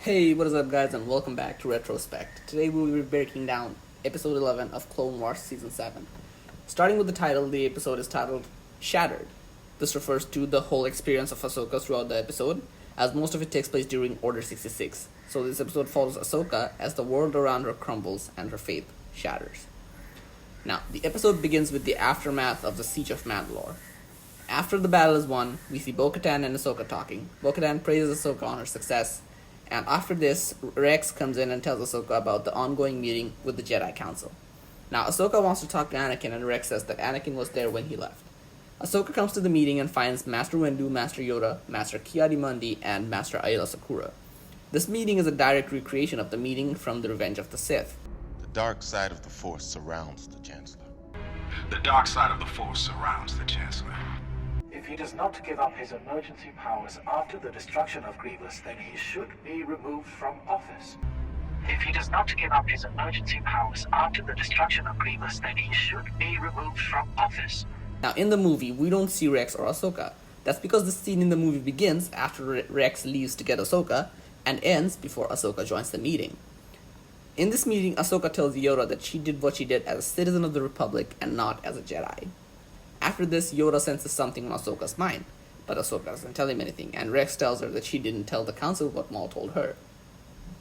Hey, what is up, guys, and welcome back to Retrospect. Today we will be breaking down episode 11 of Clone Wars Season 7. Starting with the title, the episode is titled Shattered. This refers to the whole experience of Ahsoka throughout the episode, as most of it takes place during Order 66. So this episode follows Ahsoka as the world around her crumbles and her faith shatters. Now, the episode begins with the aftermath of the Siege of Mandalore. After the battle is won, we see Bo-Katan and Ahsoka talking. Bo-Katan praises Ahsoka on her success, and after this, Rex comes in and tells Ahsoka about the ongoing meeting with the Jedi Council. Now, Ahsoka wants to talk to Anakin, and Rex says that Anakin was there when he left. Ahsoka comes to the meeting and finds Master Windu, Master Yoda, Master Ki-Adi-Mundi, and Master Aayla Secura. This meeting is a direct recreation of the meeting from The Revenge of the Sith. The dark side of the Force surrounds the Chancellor. The dark side of the Force surrounds the Chancellor. If he does not give up his emergency powers after the destruction of Grievous, then he should be removed from office. If he does not give up his emergency powers after the destruction of Grievous, then he should be removed from office. Now, in the movie, we don't see Rex or Ahsoka. That's because the scene in the movie begins after Rex leaves to get Ahsoka and ends before Ahsoka joins the meeting. In this meeting, Ahsoka tells Yoda that she did what she did as a citizen of the Republic and not as a Jedi. After this, Yoda senses something on Ahsoka's mind, but Ahsoka doesn't tell him anything, and Rex tells her that she didn't tell the Council what Maul told her.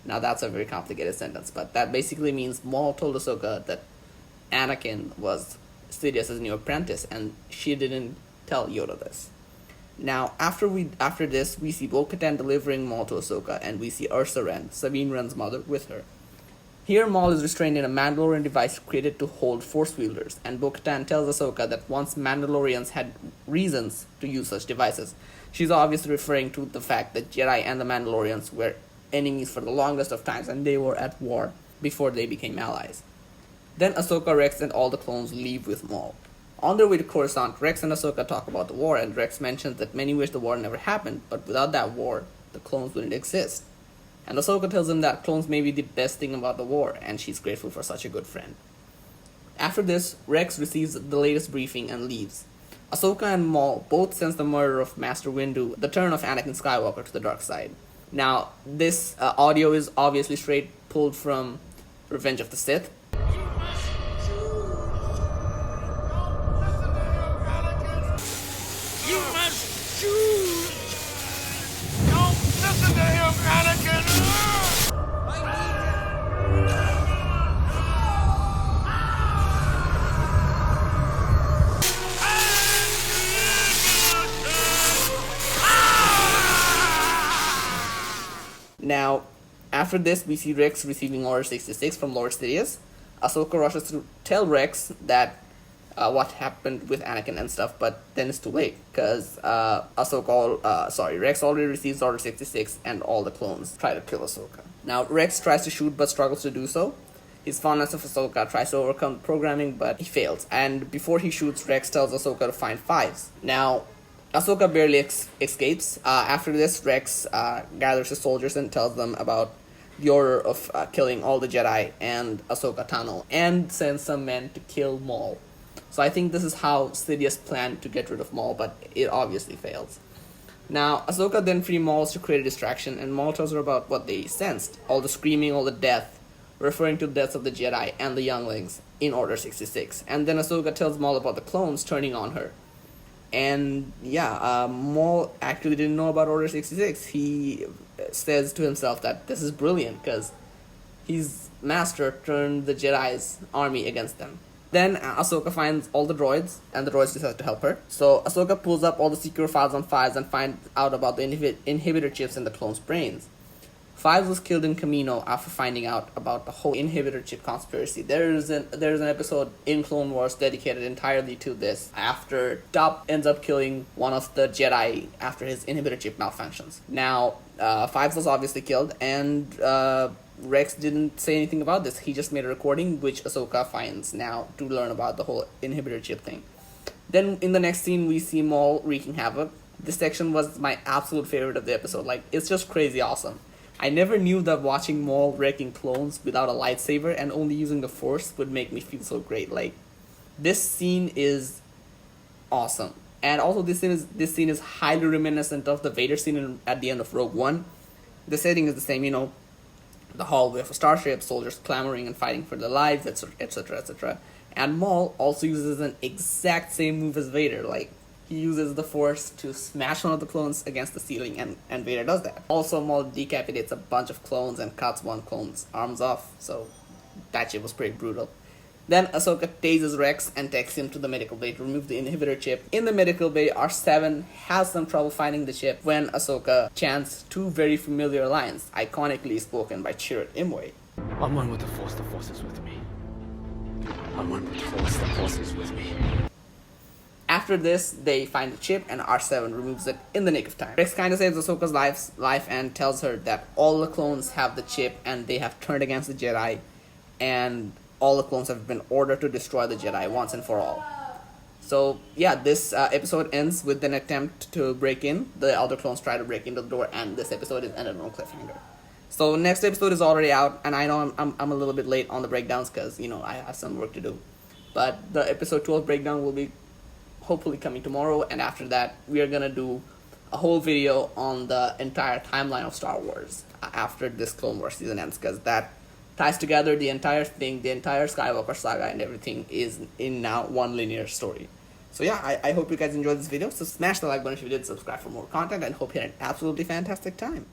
Now that's a very complicated sentence, but that basically means Maul told Ahsoka that Anakin was Sidious's new apprentice, and she didn't tell Yoda this. Now, after this, we see Bo-Katan delivering Maul to Ahsoka, and we see Ursa Wren, Sabine Wren's mother, with her. Here, Maul is restrained in a Mandalorian device created to hold Force wielders, and Bo-Katan tells Ahsoka that once Mandalorians had reasons to use such devices. She's obviously referring to the fact that Jedi and the Mandalorians were enemies for the longest of times, and they were at war before they became allies. Then Ahsoka, Rex, and all the clones leave with Maul. On their way to Coruscant, Rex and Ahsoka talk about the war, and Rex mentions that many wish the war never happened, but without that war, the clones wouldn't exist. And Ahsoka tells him that clones may be the best thing about the war, and she's grateful for such a good friend. After this, Rex receives the latest briefing and leaves. Ahsoka and Maul both sense the murder of Master Windu, the turn of Anakin Skywalker to the dark side. Now, this audio is obviously straight pulled from Revenge of the Sith. You must choose! Don't listen to him, Anakin! Now, after this, we see Rex receiving Order 66 from Lord Sidious. Ahsoka rushes to tell Rex that what happened with Anakin and stuff, but then it's too late, because Rex already receives Order 66, and all the clones try to kill Ahsoka. Now, Rex tries to shoot, but struggles to do so. His fondness of Ahsoka tries to overcome programming, but he fails, and before he shoots, Rex tells Ahsoka to find Fives. Now, Ahsoka barely escapes. After this, Rex gathers his soldiers and tells them about the order of killing all the Jedi and Ahsoka Tano, and sends some men to kill Maul. So I think this is how Sidious planned to get rid of Maul, but it obviously fails. Now, Ahsoka then frees Maul to create a distraction, and Maul tells her about what they sensed. All the screaming, all the death, referring to the deaths of the Jedi and the younglings in Order 66. And then Ahsoka tells Maul about the clones turning on her. And yeah, Maul actually didn't know about Order 66. He says to himself that this is brilliant, because his master turned the Jedi's army against them. Then Ahsoka finds all the droids, and the droids decide to help her. So Ahsoka pulls up all the secret files on Fives and finds out about the inhibitor chips in the clones' brains. Fives was killed in Kamino after finding out about the whole inhibitor chip conspiracy. There's an episode in Clone Wars dedicated entirely to this, after Dop ends up killing one of the Jedi after his inhibitor chip malfunctions. Now, Fives was obviously killed, and Rex didn't say anything about this. He just made a recording, which Ahsoka finds now to learn about the whole inhibitor chip thing. Then in the next scene, we see Maul wreaking havoc. This section was my absolute favorite of the episode. Like, it's just crazy awesome. I never knew that watching Maul wrecking clones without a lightsaber and only using the Force would make me feel so great. Like, this scene is awesome. And also this scene is highly reminiscent of the Vader scene at the end of Rogue One. The setting is the same, the hallway of a starship, soldiers clamoring and fighting for their lives, etc., etc. And Maul also uses an exact same move as Vader. Like, he uses the Force to smash one of the clones against the ceiling, and Vader does that. Also, Maul decapitates a bunch of clones and cuts one clone's arms off, so that shit was pretty brutal. Then Ahsoka tases Rex and takes him to the medical bay to remove the inhibitor chip. In the medical bay, R7 has some trouble finding the chip when Ahsoka chants two very familiar lines, iconically spoken by Chirrut Imwe. I'm one with the Force is with me. I'm one with the Force is with me. After this, they find the chip and R7 removes it in the nick of time. Rex kind of saves Ahsoka's life and tells her that all the clones have the chip and they have turned against the Jedi, and all the clones have been ordered to destroy the Jedi once and for all. So yeah, this episode ends with an attempt to break in. The other clones try to break into the door, and this episode is ended on a cliffhanger. So next episode is already out, and I know I'm a little bit late on the breakdowns because I have some work to do. But the episode 12 breakdown will be hopefully coming tomorrow, and after that we are gonna do a whole video on the entire timeline of Star Wars after this Clone Wars season ends, because that ties together the entire thing, the entire Skywalker saga and everything is in now one linear story. So yeah, I hope you guys enjoyed this video. So smash the like button if you did, subscribe for more content, and hope you had an absolutely fantastic time.